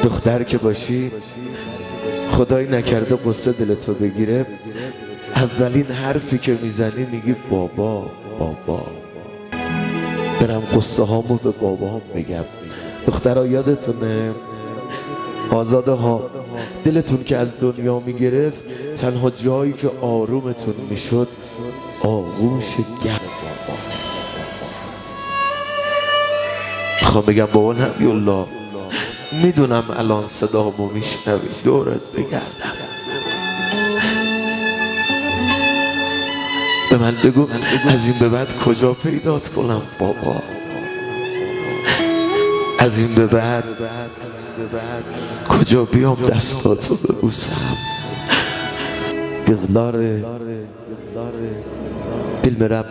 دختر که باشی خدای نکرده قصه دلتو بگیره، اولین حرفی که میزنی میگی بابا بابا، برم قصه هامو به بابا هم بگم. دخترها یادتونه آزاده ها دلتون که از دنیا میگرفت، تنها جایی که آرومتون میشد آغوش گرم بابا. میخوام بگم بابا نبی الله، میدونم الان صدامو میشنوی، دورت بگردم، به من بگو از این به بعد کجا پیدات کنم بابا، از این به بعد کجا بیام دستاتو ببوسم. Kızlar bilmirəm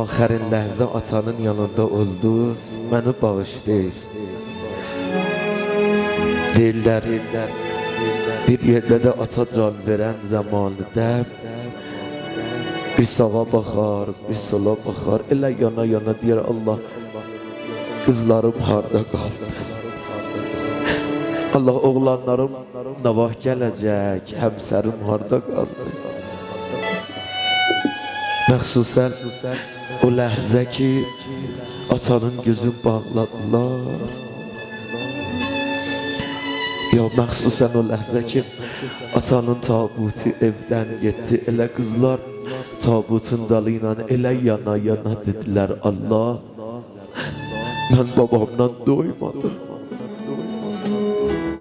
آخرین لحظه atanın yanında oldunuz, məni bağışlayız. Deyirlər bir yerdə də ata can verən zamanında bir sağa baxar, bir sola baxar, elə yana yana deyir Allah, qızlarım harda qaldı? Allah, oğlanlarım navah gələcək, həmsərim harda qaldı? Məxsusən o ləhzə ki atanın gözü bağladılar, ya məxsusən o ləhzə ki atanın tabutu evdən getdi, elə qızlar tabutun dalı ilə elə yana yana dedilər Allah, mən babamdan doymadım.